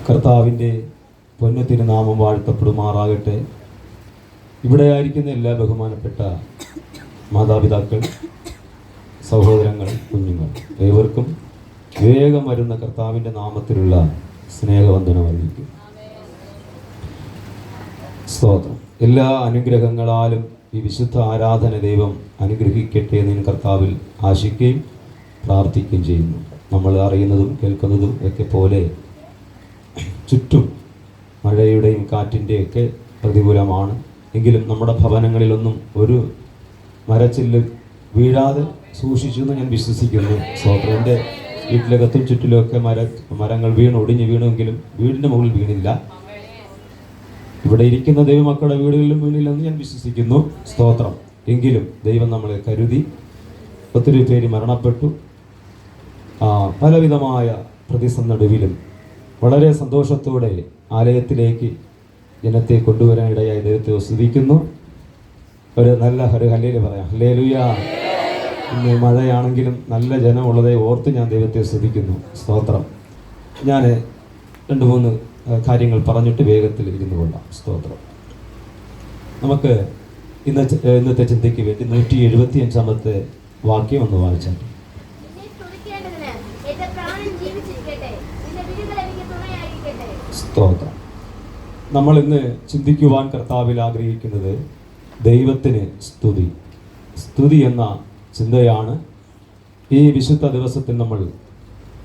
കർത്താവിൻ്റെ പൊന്നു തിരുനാമം വാഴ്ത്തപ്പെടുമാറാകട്ടെ. ഇവിടെ ആയിരിക്കുന്ന എല്ലാ ബഹുമാനപ്പെട്ട മാതാപിതാക്കൾ, സഹോദരങ്ങൾ, കുഞ്ഞുങ്ങൾ ഏവർക്കും വേഗം വരുന്ന കർത്താവിൻ്റെ നാമത്തിലുള്ള സ്നേഹവന്ദനം അറിയിക്കും. സ്തോത്രം. എല്ലാ അനുഗ്രഹങ്ങളാലും ഈ വിശുദ്ധ ആരാധന ദൈവം അനുഗ്രഹിക്കട്ടെ എന്ന് കർത്താവിൽ ആശിക്കുകയും പ്രാർത്ഥിക്കുകയും ചെയ്യുന്നു. നമ്മൾ അറിയുന്നതും കേൾക്കുന്നതും ഒക്കെ പോലെ ചുറ്റും മഴയുടെയും കാറ്റിൻ്റെയൊക്കെ പ്രതികൂലമാണ്. എങ്കിലും നമ്മുടെ ഭവനങ്ങളിലൊന്നും ഒരു മരച്ചില്ല് വീഴാതെ സൂക്ഷിച്ചു എന്ന് ഞാൻ വിശ്വസിക്കുന്നു. സ്തോത്രം. എൻ്റെ വീട്ടിലകത്തും ചുറ്റിലുമൊക്കെ മരങ്ങൾ ഒടിഞ്ഞു വീണെങ്കിലും വീടിൻ്റെ മുകളിൽ വീണില്ല. ഇവിടെ ഇരിക്കുന്ന ദൈവമക്കളുടെ വീടുകളിലും വീണില്ലെന്ന് ഞാൻ വിശ്വസിക്കുന്നു. സ്തോത്രം. എങ്കിലും ദൈവം നമ്മളെ കരുതി. ഒത്തിരി പേര് മരണപ്പെട്ടു. പലവിധമായ പ്രതിസന്ധിയിലും വളരെ സന്തോഷത്തോടെ ആലയത്തിലേക്ക് ജനത്തെ കൊണ്ടുവരാനിടയായി ദൈവത്തെ സ്തുതിക്കുന്നു. ഒരു നല്ല ഹല്ലേലൂയ പറയാം. ഹല്ലേലൂയ. ഇന്ന് മഴയാണെങ്കിലും നല്ല ജനമുള്ളതെ ഓർത്ത് ഞാൻ ദൈവത്തെ സ്തുതിക്കുന്നു. സ്തോത്രം. ഞാൻ 2-3 കാര്യങ്ങൾ പറഞ്ഞിട്ട് വേഗത്തിൽ ഇരുന്നു കൊള്ളാം. സ്തോത്രം. നമുക്ക് ഇന്നത്തെ ചിന്തയ്ക്ക് വേണ്ടി 175-ാമത്തെ വാക്യം ഒന്ന് വായിച്ചാൽ. സ്തോത്രം. നമ്മൾ ഇന്ന് ചിന്തിക്കുവാൻ കർത്താവിൽ ആഗ്രഹിക്കുന്നത് ദൈവത്തിന് സ്തുതി എന്ന ചിന്തയാണ് ഈ വിശുദ്ധ ദിവസത്തിൽ നമ്മൾ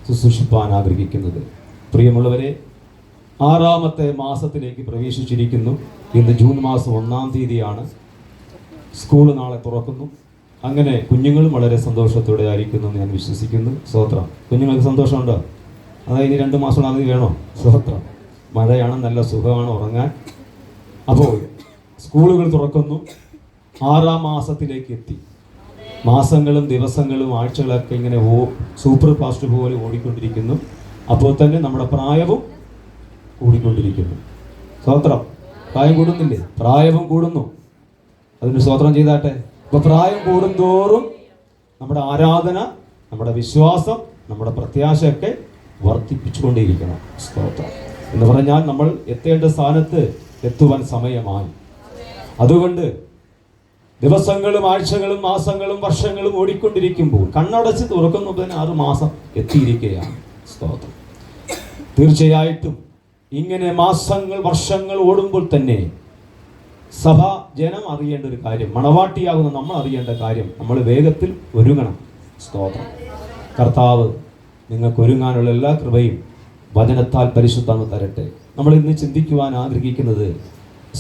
ശുശ്രൂഷിപ്പാൻ ആഗ്രഹിക്കുന്നത്. പ്രിയമുള്ളവരെ, 6-ാമത്തെ മാസത്തിലേക്ക് പ്രവേശിച്ചിരിക്കുന്നു. ഇന്ന് ജൂൺ മാസം 1-ാം തീയതിയാണ്. സ്കൂൾ നാളെ തുറക്കുന്നു. അങ്ങനെ കുഞ്ഞുങ്ങളും വളരെ സന്തോഷത്തോടെ ആയിരിക്കുന്നു എന്ന് ഞാൻ വിശ്വസിക്കുന്നു. സ്തോത്രം. കുഞ്ഞുങ്ങൾക്ക് സന്തോഷമുണ്ടോ? അതായത് ഇനി 2 മാസം അവധി വേണോ? സ്തോത്രം. മഴയാണ്, നല്ല സുഖമാണ് ഉറങ്ങാൻ. അപ്പോൾ സ്കൂളുകൾ തുറക്കുന്നു. 6-ാം മാസത്തിലേക്ക് എത്തി. മാസങ്ങളും ദിവസങ്ങളും ആഴ്ചകളൊക്കെ ഇങ്ങനെ സൂപ്പർ ഫാസ്റ്റ് പോലെ ഓടിക്കൊണ്ടിരിക്കുന്നു. അപ്പോൾ തന്നെ നമ്മുടെ പ്രായവും കൂടിക്കൊണ്ടിരിക്കുന്നു. സ്തോത്രം. പ്രായം കൂടുന്നില്ലേ? പ്രായവും കൂടുന്നു. അതിന് സ്തോത്രം ചെയ്താട്ടെ. അപ്പോൾ പ്രായം കൂടുന്തോറും നമ്മുടെ ആരാധന, നമ്മുടെ വിശ്വാസം, നമ്മുടെ പ്രത്യാശയൊക്കെ വർദ്ധിപ്പിച്ചുകൊണ്ടേയിരിക്കണം. സ്തോത്രം. എന്ന് പറഞ്ഞാൽ നമ്മൾ എത്തേണ്ട സ്ഥാനത്ത് എത്തുവാൻ സമയമായി. അതുകൊണ്ട് ദിവസങ്ങളും ആഴ്ചകളും മാസങ്ങളും വർഷങ്ങളും ഓടിക്കൊണ്ടിരിക്കുമ്പോൾ കണ്ണടച്ച് തുറക്കുന്നതിന് 6 മാസം എത്തിയിരിക്കുകയാണ്. സ്തോത്രം. തീർച്ചയായിട്ടും ഇങ്ങനെ മാസങ്ങൾ വർഷങ്ങൾ ഓടുമ്പോൾ തന്നെ സഭ ജനം അറിയേണ്ട ഒരു കാര്യം, മണവാട്ടിയാകുന്ന നമ്മൾ അറിയേണ്ട കാര്യം, നമ്മൾ വേഗത്തിൽ ഒരുങ്ങണം. സ്തോത്രം. കർത്താവ് നിങ്ങൾക്ക് ഒരുങ്ങാനുള്ള എല്ലാ കൃപയും വചനത്താൽ പരിശുദ്ധാത്മാവ് തരട്ടെ. നമ്മൾ ഇന്ന് ചിന്തിക്കുവാൻ ആഗ്രഹിക്കുന്നത്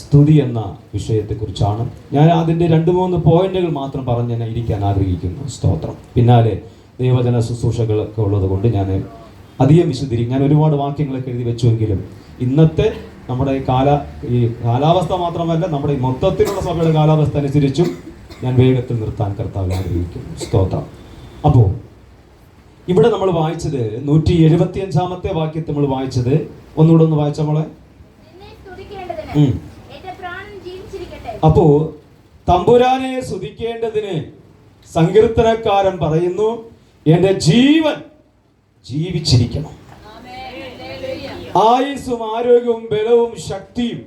സ്തുതി എന്ന വിഷയത്തെക്കുറിച്ചാണ്. ഞാൻ അതിൻ്റെ 2-3 പോയിന്റുകൾ മാത്രം പറഞ്ഞ് ഞാൻ ഇരിക്കാൻ ആഗ്രഹിക്കുന്നു. സ്തോത്രം. പിന്നാലെ ദൈവജന ശുശ്രൂഷകളൊക്കെ ഉള്ളത് കൊണ്ട് ഞാൻ അധികം വിശദീകരിക്കും. ഞാൻ ഒരുപാട് വാക്യങ്ങളൊക്കെ എഴുതി വെച്ചുവെങ്കിലും ഇന്നത്തെ നമ്മുടെ ഈ കാലാവസ്ഥ മാത്രമല്ല, നമ്മുടെ മൊത്തത്തിലുള്ള സഭയുടെ കാലാവസ്ഥ അനുസരിച്ചും ഞാൻ വേഗത്തിൽ നിർത്താൻ കർത്താവിൽ ആഗ്രഹിക്കുന്നു. സ്തോത്രം. അപ്പോൾ ഇവിടെ നമ്മൾ വായിച്ചത് 175-ാമത്തെ വാക്യത്തെ നമ്മൾ വായിച്ചത് ഒന്നുകൂടെ ഒന്ന് വായിച്ച മോളെ. അപ്പോ തമ്പുരാനെ സ്തുതിക്കേണ്ടതിന് സങ്കീർത്തനക്കാരൻ പറയുന്നു, എന്റെ ജീവൻ ജീവിച്ചിരിക്കണം. ആയുസ്സും ആരോഗ്യവും ബലവും ശക്തിയും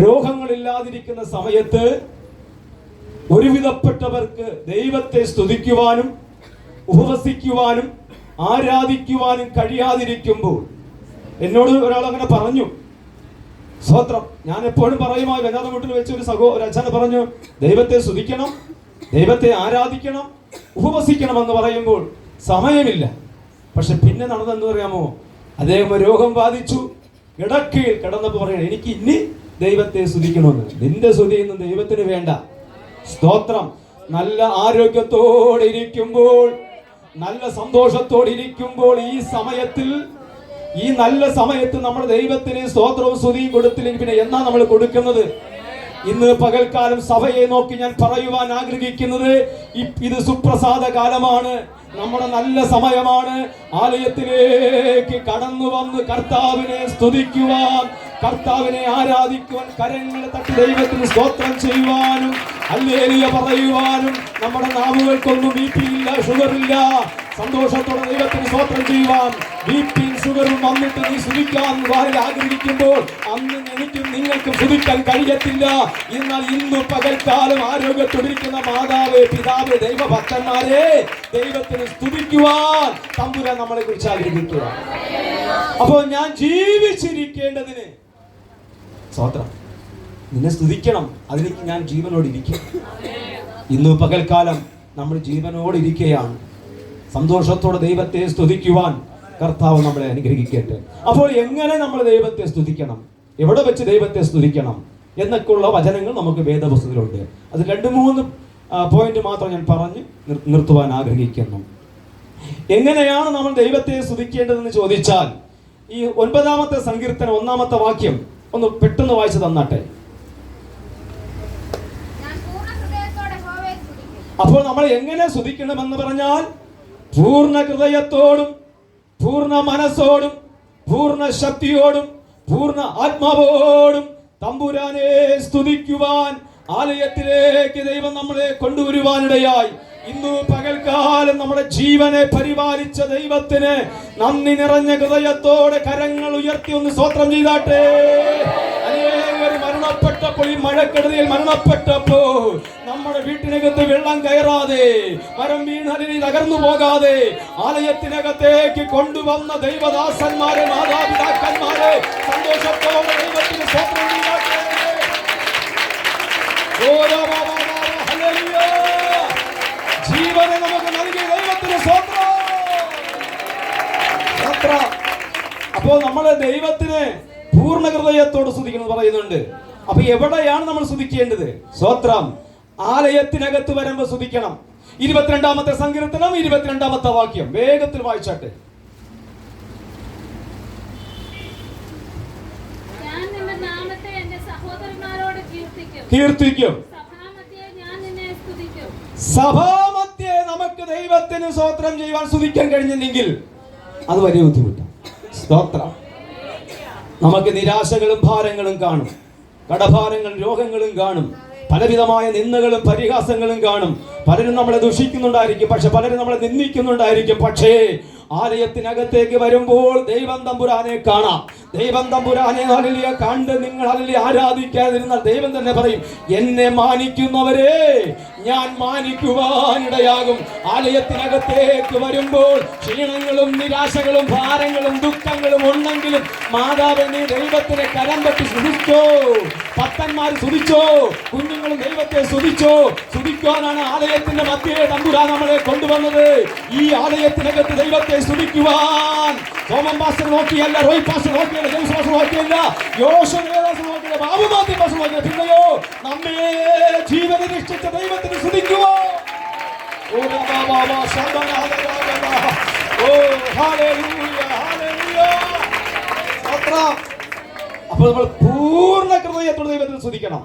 രോഗങ്ങളില്ലാതിരിക്കുന്ന സമയത്ത് ഒരുവിധപ്പെട്ടവർക്ക് ദൈവത്തെ സ്തുതിക്കുവാനും ഉപവസിക്കുവാനും ആരാധിക്കുവാനും കഴിയാതിരിക്കുമ്പോൾ എന്നോട് ഒരാൾ അങ്ങനെ പറഞ്ഞു. സ്തോത്രം. ഞാൻ എപ്പോഴും പറയുമായി വേദാന്ത വീട്ടിൽ വെച്ച് ഒരു അച്ഛനെ പറഞ്ഞു, ദൈവത്തെ സ്തുതിക്കണം, ദൈവത്തെ ആരാധിക്കണം, ഉപവസിക്കണം എന്ന് പറയുമ്പോൾ സമയമില്ല. പക്ഷെ പിന്നെ നടന്നെന്ന് പറയാമോ, അദ്ദേഹം രോഗം ബാധിച്ചു, കിടക്കയിൽ കിടന്നപ്പോൾ പറയണം, എനിക്ക് ഇനി ദൈവത്തെ സ്തുതിക്കണമെന്ന്. നിന്റെ സ്തുതിയൊന്നും ദൈവത്തിന് വേണ്ട. സ്തോത്രം. നല്ല ആരോഗ്യത്തോടെ ഇരിക്കുമ്പോൾ, നല്ല സന്തോഷത്തോടെ ഇരിക്കുമ്പോൾ, ഈ നല്ല സമയത്ത് നമ്മൾ ദൈവത്തിന് സ്തോത്രവും സ്തുതിയും കൊടുത്തില്ലെങ്കിൽ പിന്നെ എന്നാ നമ്മൾ കൊടുക്കുന്നത്? ഇന്ന് പകൽക്കാലം സഭയെ നോക്കി ഞാൻ പറയുവാൻ ആഗ്രഹിക്കുന്നത്, ഇത് സുപ്രസാദ കാലമാണ്, നമ്മുടെ നല്ല സമയമാണ്. ആലയത്തിലേക്ക് കടന്നു വന്ന് കർത്താവിനെ സ്തുതിക്കുവാൻ, കർത്താവിനെ ആരാധിക്കുവാൻ, കരങ്ങളെ തട്ടി ദൈവത്തിന് സ്തോത്രം ചെയ്യുവാനും ഹല്ലേലൂയ പറയുവാനും നമ്മുടെ നാവുകൾക്കൊന്നും BP ഇല്ല, ഷുഗറില്ല. സന്തോഷത്തോടെ ദൈവത്തിന് സ്തോത്രം ചെയ്യുവാൻ BP ഷുഗറും വന്നിട്ട് നീ സ്തുതിക്കാൻ വാരിൽ ആഗ്രഹിക്കുമ്പോൾ അന്ന് എനിക്കും നിങ്ങൾക്കും സ്തുതിക്കാൻ കഴിയത്തില്ല. എന്നാൽ ഇന്ന് പകൽക്കാലം ആരോഗ്യത്തോടിരിക്കുന്ന മാതാവ്, പിതാവ്, ദൈവഭക്തന്മാരെ, ദൈവത്തിന് സ്തുതിക്കുവാൻ തമ്പുരാൻ നമ്മളെ കുറിച്ച് ആഗ്രഹിക്കുക. അപ്പോൾ ഞാൻ ജീവിച്ചിരിക്കേണ്ടതിന് സ്തോത്രം, നിന്നെ സ്തുതിക്കണം, അതിലേക്ക് ഞാൻ ജീവനോട് ഇരിക്കും. ഇന്ന് പകൽക്കാലം നമ്മൾ ജീവനോട് ഇരിക്കുകയാണ്. സന്തോഷത്തോടെ ദൈവത്തെ സ്തുതിക്കുവാൻ കർത്താവ് നമ്മളെ അനുഗ്രഹിക്കട്ടെ. അപ്പോൾ എങ്ങനെ നമ്മൾ ദൈവത്തെ സ്തുതിക്കണം, എവിടെ വെച്ച് ദൈവത്തെ സ്തുതിക്കണം എന്നൊക്കെയുള്ള വചനങ്ങൾ നമുക്ക് വേദപുസ്തകത്തിലുണ്ട്. അത് 2-3 പോയിന്റ് മാത്രം ഞാൻ പറഞ്ഞ് നിർത്തുവാൻ ആഗ്രഹിക്കുന്നു. എങ്ങനെയാണ് നമ്മൾ ദൈവത്തെ സ്തുതിക്കേണ്ടതെന്ന് ചോദിച്ചാൽ, ഈ 9-ാമത്തെ സങ്കീർത്തനം 1-ാമത്തെ വാക്യം ഒന്ന് പെട്ടെന്ന് വായിച്ചു തന്നാട്ടെ. അപ്പോൾ നമ്മൾ എങ്ങനെ സ്തുതിക്കണമെന്ന് പറഞ്ഞാൽ, പൂർണ്ണ ഹൃദയത്തോടും പൂർണ്ണ മനസ്സോടും പൂർണ്ണ ശക്തിയോടും പൂർണ്ണ ആത്മാവോടും തമ്പുരാനെ സ്തുതിക്കുവാൻ ആലയത്തിലേക്ക് ദൈവം നമ്മളെ കൊണ്ടുവരുവാനിടയായി. ഇന്നു പകൽക്കാലം നമ്മുടെ ജീവനെ പരിപാലിച്ച ദൈവത്തിന് നന്ദി നിറഞ്ഞ ഹൃദയത്തോടെ കരങ്ങൾ ഉയർത്തി ഒന്ന് സ്തോത്രം ചെയ്താട്ടെ. അനേകർ മരണപ്പെട്ടപ്പോൾ, ഈ മഴക്കെടുതിയിൽ മരണപ്പെട്ടപ്പോൾ നമ്മുടെ വീട്ടിനകത്ത് വെള്ളം കയറാതെ, മരം വീണലിൽ തകർന്നു പോകാതെ ആലയത്തിനകത്തേക്ക് കൊണ്ടുവന്ന ദൈവദാസന്മാരെ, മാതാപിതാക്കന്മാരെ സന്തോഷത്തോടെ ദൈവത്തിന് സ്തോത്രം ചെയ്താട്ടെ. ജീവനെ നമുക്ക് നൽകിയ ദൈവത്തിന് സ്തോത്രം. അപ്പോൾ നമ്മളെ ദൈവത്തിന് പൂർണ്ണ ഹൃദയത്തോട് സ്തുതിക്കണം പറയുന്നുണ്ട്. അപ്പൊ എവിടെയാണ് നമ്മൾ സ്തുതിക്കേണ്ടത്? സ്തോത്രം, ആലയത്തിനകത്ത് വരുമ്പോൾ സ്തുതിക്കണം. 22-ാമത്തെ സങ്കീർത്തനം 22-ാമത്തെ വാക്യം വേഗത്തിൽ വായിച്ചാട്ടെ. കീർത്തിക്കും. സഭാമധ്യേ നമുക്ക് ദൈവത്തിന് സ്തോത്രം ചെയ്യുവാൻ സ്തുതിക്കാൻ കഴിഞ്ഞില്ലെങ്കിൽ അത് വലിയ ബുദ്ധിമുട്ടാണ്. സ്തോത്രം. നമുക്ക് നിരാശകളും ഭാരങ്ങളും കാണും, കടഭാരങ്ങളും രോഗങ്ങളും കാണും, പലവിധമായ നിന്ദകളും പരിഹാസങ്ങളും കാണും. പലരും നമ്മളെ ദുഷിക്കുന്നുണ്ടായിരിക്കും, പക്ഷെ പലരും നമ്മളെ നിന്ദിക്കുന്നുണ്ടായിരിക്കും. പക്ഷേ ആലയത്തിനകത്തേക്ക് വരുമ്പോൾ ദൈവം തമ്പുരാനെ കാണാം. ദൈവം തമ്പുരാനെ ഹല്ലേലൂയ കണ്ട് നിങ്ങൾ ഹല്ലേലൂയ ആരാധിക്കാതിരുന്നാൽ ദൈവം തന്നെ പറയും, എന്നെ മാനിക്കുന്നവരെ ഞാൻ മാനിക്കുവാനിടയാകും. ആലയത്തിനകത്തേക്ക് വരുമ്പോൾ ക്ഷീണങ്ങളും നിരാശകളും ഭാരങ്ങളും ദുഃഖങ്ങളും ഉണ്ടെങ്കിലും മാതാവ് നീ ദൈവത്തിനെ കരം പറ്റി സ്തുതിച്ചോ, ഭക്തന്മാർ സ്തുതിച്ചോ, കുഞ്ഞുങ്ങളും ദൈവത്തെ സ്തുതിച്ചോ. സ്തുതിക്കുവാനാണ് ആലയത്തിന്റെ മധ്യേ തമ്പുരാൻ നമ്മളെ കൊണ്ടുവന്നത്. ഈ ആലയത്തിനകത്ത് ദൈവത്തെ സ്തുതിക്കുവാൻ സോമൻ പാസ്റ്റർ നോക്കിയല്ല, റോയ് പാസ്റ്റർ നോക്കിയല്ല, ജെയിംസ് പാസ്റ്റർ നോക്കിയല്ല, യോശുവദാസ് നോക്കിയല്ല, ബാബു മാത്യു പാസ്റ്റർ നോക്കിയല്ല, പിന്നെയോ നമ്മെ ജീവനെ രക്ഷിച്ച ദൈവത്തിന് സ്തുതിക്കുവോ. അപ്പോൾ നമ്മൾ പൂർണ്ണ ഹൃദയത്തോടെ ദൈവത്തിന് സ്തുതിക്കണം.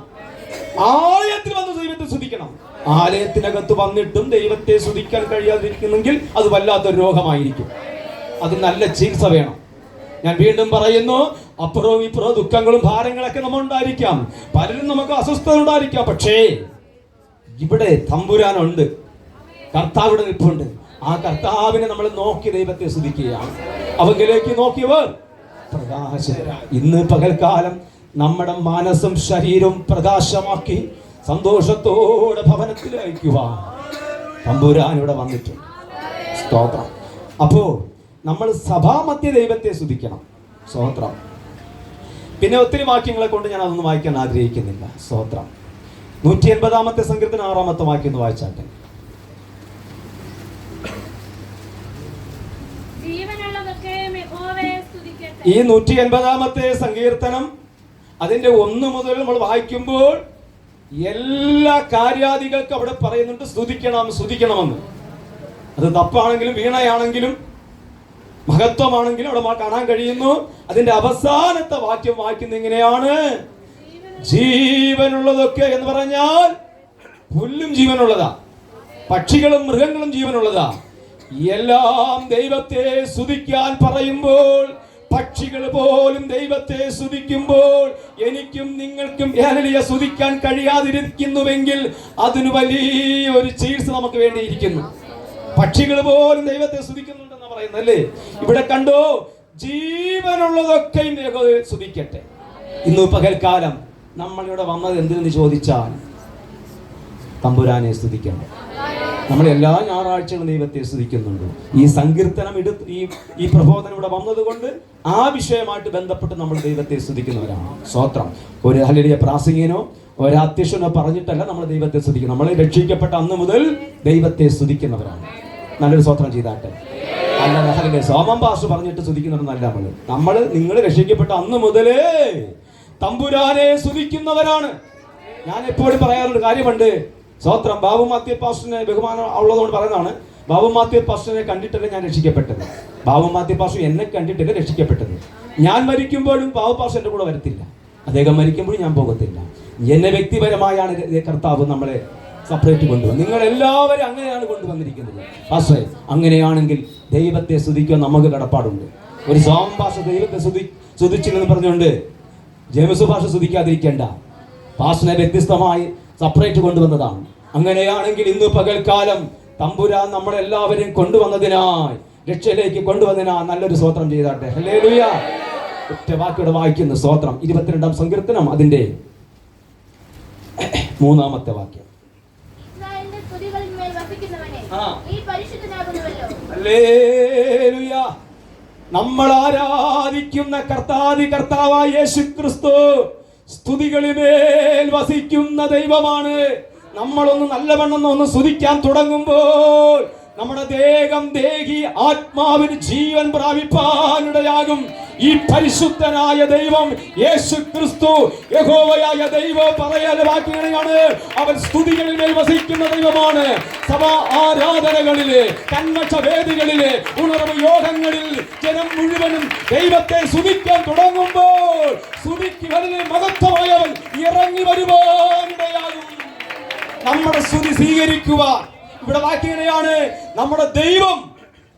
ആലയത്തിൽ വന്ന് ദൈവത്തെ സ്തുതിക്കണം. ആലയത്തിനകത്ത് വന്നിട്ടും ദൈവത്തെ സ്തുതിക്കാൻ കഴിയാതിരിക്കുന്നെങ്കിൽ അത് വല്ലാത്തൊരു രോഗമായിരിക്കും. അത് നല്ല ചികിത്സ വേണം. ഞാൻ വീണ്ടും പറയുന്നു, അപ്പുറവും ഇപ്പുറവും ദുഃഖങ്ങളും ഭാരങ്ങളൊക്കെ നമ്മൾ ഉണ്ടായിരിക്കാം, പലരും നമുക്ക് അസ്വസ്ഥത ഉണ്ടായിരിക്കാം. പക്ഷേ ഇവിടെ തമ്പുരാനുണ്ട്, കർത്താവിടെ നിൽപ്പുണ്ട്. ആ കർത്താവിനെ നമ്മൾ നോക്കി ദൈവത്തെ സ്തുതിക്കുകയാണ്. അവങ്കിലേക്ക് നോക്കിയവർ പ്രകാശിതരായി. ഇന്ന് പകൽക്കാലം നമ്മുടെ മനസ്സും ശരീരവും പ്രകാശമാക്കി സന്തോഷത്തോടെ ഭവനത്തിൽ അയക്കുവാൻ തമ്പുരാൻ ഇവിടെ വന്നിട്ടുണ്ട്. സ്തോത്രം. അപ്പോ നമ്മൾ സഭാമധ്യ ദൈവത്തെ സ്തുതിക്കണം. സ്തോത്രം. പിന്നെ ഒത്തിരി വാക്യങ്ങളെ കൊണ്ട് ഞാൻ അതൊന്നും വായിക്കാൻ ആഗ്രഹിക്കുന്നില്ല. സ്തോത്രം. 180-ാമത്തെ സങ്കീർത്തനം 6-ാമത്തെ വാക്യം ഒന്ന് വായിച്ചാട്ടെ. ഈ 180-ാമത്തെ സങ്കീർത്തനം അതിന്റെ 1 മുതൽ നമ്മൾ വായിക്കുമ്പോൾ എല്ലാ കാര്യാദികൾക്കും അവിടെ പറയുന്നുണ്ട് സ്തുതിക്കണമെന്ന്. അത് തപ്പാണെങ്കിലും വീണയാണെങ്കിലും മഹത്വമാണെങ്കിലും അവിടെ കാണാൻ കഴിയുന്നു. അതിന്റെ അവസാനത്തെ വാക്യം വായിക്കുന്ന എങ്ങനെയാണ്? ജീവനുള്ളതൊക്കെ എന്ന് പറഞ്ഞാൽ പുല്ലും ജീവനുള്ളതാ, പക്ഷികളും മൃഗങ്ങളും ജീവനുള്ളതാ. എല്ലാം ദൈവത്തെ സ്തുതിക്കാൻ പറയുമ്പോൾ പക്ഷികൾ പോലും ദൈവത്തെ സ്തുതിക്കുമ്പോൾ എനിക്കും നിങ്ങൾക്കും ഹല്ലേലൂയ സ്തുതിക്കാൻ കഴിയാതിരിക്കുന്നുവെങ്കിൽ അതിന് വലിയൊരു ചികിത്സ നമുക്ക് വേണ്ടിയിരിക്കുന്നു. പക്ഷികൾ പോലും ദൈവത്തെ സ്തുതിക്കുന്നുണ്ടെന്ന് പറയുന്നത് അല്ലേ? ഇവിടെ കണ്ടോ, ജീവനുള്ളതൊക്കെയും യഹോവയെ സ്തുതിക്കട്ടെ. ഇന്ന് പകൽക്കാലം നമ്മളിവിടെ വന്നത് എന്തിനെന്ന് ചോദിച്ചാൽ തമ്പുരാനെ സ്തുതിക്കണം. നമ്മൾ എല്ലാ ഞായറാഴ്ചകളും ദൈവത്തെ സ്തുതിക്കുന്നുണ്ട്. ഈ സങ്കീർത്തനം ഈ പ്രബോധനം ഇവിടെ വന്നതുകൊണ്ട് ആ വിഷയമായിട്ട് ബന്ധപ്പെട്ട് നമ്മൾ ദൈവത്തെ സ്തുതിക്കുന്നവരാണ്. സ്തോത്രം. ഒരു ഹല്ലേലൂയ പ്രാസംഗികനോ ഒരു അധ്യക്ഷനോ പറഞ്ഞിട്ടല്ല നമ്മൾ ദൈവത്തെ സ്തുതിക്കുന്നത്. നമ്മൾ രക്ഷിക്കപ്പെട്ട അന്ന് മുതൽ ദൈവത്തെ സ്തുതിക്കുന്നവരാണ്. നല്ലൊരു സ്തോത്രം ചെയ്താട്ടെ. അല്ലാതെ ഹല്ലേലൂയ സോമൻ പാസ്റ്റർ പറഞ്ഞിട്ട് സ്തുതിക്കുന്നവരല്ല. നിങ്ങൾ രക്ഷിക്കപ്പെട്ട അന്ന് മുതലേ തമ്പുരാനെ സ്തുതിക്കുന്നവരാണ്. ഞാൻ എപ്പോഴും പറയാറുണ്ട് കാര്യമുണ്ട്. സ്തോത്രം. ബാബു മാത്യു പാസ്റ്ററിനെ ബഹുമാനം ഉള്ളതുകൊണ്ട് പറയുന്നതാണ്. ബാബു മാത്യു പാസ്റ്ററിനെ കണ്ടിട്ടല്ല ഞാൻ രക്ഷിക്കപ്പെട്ടത്. ബാബു മാത്യു പാസ്റ്റർ എന്നെ കണ്ടിട്ടല്ല രക്ഷിക്കപ്പെട്ടത്. ഞാൻ മരിക്കുമ്പോഴും ബാബു പാസ്റ്റർ എൻ്റെ കൂടെ വരത്തില്ല. അദ്ദേഹം മരിക്കുമ്പോഴും ഞാൻ പോകത്തില്ല. എന്നെ വ്യക്തിപരമായാണ് കർത്താവ് നമ്മളെ സെപ്പറേറ്റ് കൊണ്ടുവന്നത്. നിങ്ങൾ എല്ലാവരും അങ്ങനെയാണ് കൊണ്ടുവന്നിരിക്കുന്നത്. പാസ്റ്ററെ, അങ്ങനെയാണെങ്കിൽ ദൈവത്തെ സ്തുതിക്കാൻ നമുക്ക് കടപ്പാടുണ്ട്. ഒരു സോമൻ പാസ്റ്റർ ദൈവത്തെ സ്തുതിച്ചില്ലെന്ന് പറഞ്ഞുകൊണ്ട് ജെയിംസ് പാസ്റ്റർ സ്തുതിക്കാതിരിക്കേണ്ട. പാസ്റ്ററിനെ വ്യത്യസ്തമായി സെപ്പറേറ്റ് കൊണ്ടുവന്നതാണ്. അങ്ങനെയാണെങ്കിൽ ഇന്ന് പകൽക്കാലം തമ്പുരാൻ നമ്മളെല്ലാവരെയും കൊണ്ടുവന്നതിനായി, രക്ഷയിലേക്ക് കൊണ്ടുവന്നതിനായി നല്ലൊരു സ്തോത്രം ചെയ്താട്ടെ. ഹല്ലേലൂയ. ഒറ്റ വാക്കിയുടെ വായിക്കുന്നു. സ്തോത്രം. 22-ാം സങ്കീർത്തനം അതിന്റെ 3-ാമത്തെ വാക്യം. ഹല്ലേലൂയ. നമ്മൾ ആരാധിക്കുന്ന കർത്താവായ യേശുക്രിസ്തു സ്തുതികളിന്മേൽ വസിക്കുന്ന ദൈവമാണ്. നമ്മളൊന്ന് നല്ലവണ്ണം ഒന്ന് സ്തുതിക്കാൻ തുടങ്ങുമ്പോൾ നമ്മുടെ ആത്മാവിന് ജീവൻ പ്രാപിപ്പാനിടയാകും. ഈ പരിശുദ്ധനായ ദൈവം യേശുക്രിസ്തു യഹോവയായ ദൈവം പറയാൻ വാക്യങ്ങളാണ്. അവൻ സ്തുതികളിൽ മേൽ വസിക്കുന്ന ദൈവമാണ്. സഭാ ആരാധനകളിലെ, കന്മക്ഷ വേദികളിലെ, ഉണർവ് യോഗങ്ങളിൽ ജനം മുഴുവനും ദൈവത്തെ സ്തുതിക്കാൻ തുടങ്ങുമ്പോൾ സ്തുതിക്കുകളിലെ മഹത്വമായവൻ ഇറങ്ങി വരുവാനിടയാകും. നമ്മുടെ സ്തുതി സ്വീകരിക്കുവാൻ ഇവിടെ വാക്യങ്ങളാണ്. നമ്മുടെ ദൈവം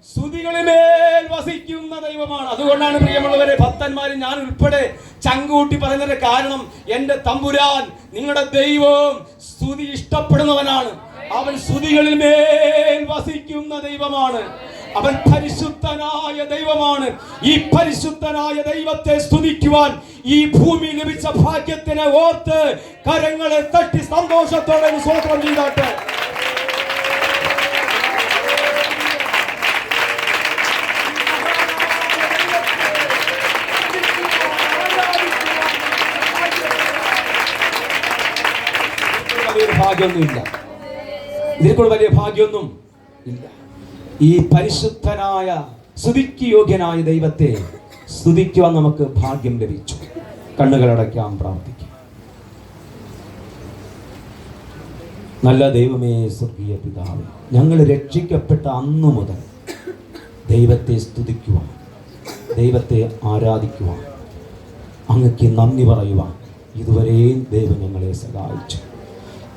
സ്തുതികളിന്മേൽ വസിക്കുന്ന ദൈവമാണ്. അതുകൊണ്ടാണ് പ്രിയമുള്ളവരെ, ഭക്തന്മാരും ഞാൻ ഉൾപ്പെടെ ചങ്കൂട്ടി പറയുന്നതിന്റെ കാരണം, എന്റെ തമ്പുരാൻ നിങ്ങളുടെ ദൈവം സ്തുതി ഇഷ്ടപ്പെടുന്നവനാണ്. അവൻ സ്തുതികളിന്മേൽ വസിക്കുന്ന ദൈവമാണ്. അവൻ പരിശുദ്ധനായ ദൈവമാണ്. ഈ പരിശുദ്ധനായ ദൈവത്തെ സ്തുതിക്കുവാൻ ഈ ഭൂമി ലഭിച്ച ഭാഗ്യത്തിനെ ഓർത്ത് കരങ്ങളെ തട്ടി സന്തോഷത്തോടെ സ്തോത്രം ചെയ്താട്ടെ. ഭാഗ്യമൊന്നുമില്ല. ഇതിൽക്കൂടെ വലിയ ഭാഗ്യമൊന്നും ഇല്ല. ഈ പരിശുദ്ധനായ സ്തുതിക്ക് യോഗ്യനായ ദൈവത്തെ സ്തുതിക്കുവാൻ നമുക്ക് ഭാഗ്യം ലഭിച്ചു. കണ്ണുകളടയ്ക്കാം, പ്രാർത്ഥിക്കാം. നല്ല ദൈവമേ, സ്വർഗീയ പിതാവേ, ഞങ്ങൾ രക്ഷിക്കപ്പെട്ട അന്നു മുതൽ ദൈവത്തെ സ്തുതിക്കുവാൻ, ദൈവത്തെ ആരാധിക്കുവാൻ, അങ്ങക്ക് നന്ദി പറയുവാൻ ഇതുവരെയും ദൈവം ഞങ്ങളെ സഹായിച്ചു.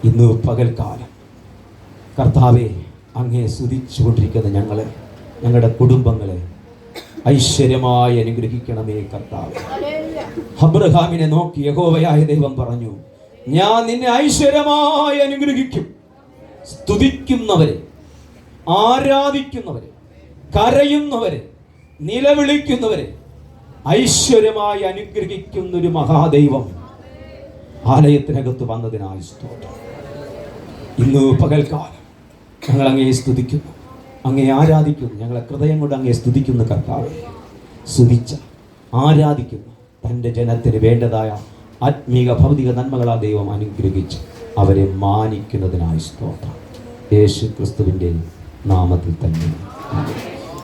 ഇന്ന് പകൽക്കാലം കർത്താവെ, അങ്ങേ സ്തുതിച്ചുകൊണ്ടിരിക്കുന്ന ഞങ്ങളെ, ഞങ്ങളുടെ കുടുംബങ്ങളെ ഐശ്വര്യമായി അനുഗ്രഹിക്കണമേ കർത്താവേ. അബ്രഹാമിനെ നോക്കി യഹോവയായ ദൈവം പറഞ്ഞു, ഞാൻ നിന്നെ ഐശ്വര്യമായി അനുഗ്രഹിക്കും. സ്തുതിക്കുന്നവരെ, ആരാധിക്കുന്നവരെ, കരയുന്നവരെ, നിലവിളിക്കുന്നവരെ ഐശ്വര്യമായി അനുഗ്രഹിക്കുന്നൊരു മഹാദൈവം ആലയത്തിനകത്ത് വന്നതിനായി സ്തോത്രം. ഇന്ന് പകൽക്കാലം ഞങ്ങൾ അങ്ങയെ സ്തുതിക്കുന്നു, അങ്ങയെ ആരാധിക്കുന്നു. ഞങ്ങളെ ഹൃദയം കൊണ്ട് അങ്ങയെ സ്തുതിക്കുന്ന കർത്താവേ, സ്തുതിച്ച ആരാധിക്കുന്നു തൻ്റെ ജനത്തിന് വേണ്ടതായ ആത്മീക ഭൗതിക നന്മകളാ ദൈവം അനുഗ്രഹിച്ച് അവരെ മാനിക്കുന്നതിനായി സ്തോത്രം. യേശു ക്രിസ്തുവിൻ്റെ നാമത്തിൽ തന്നെ.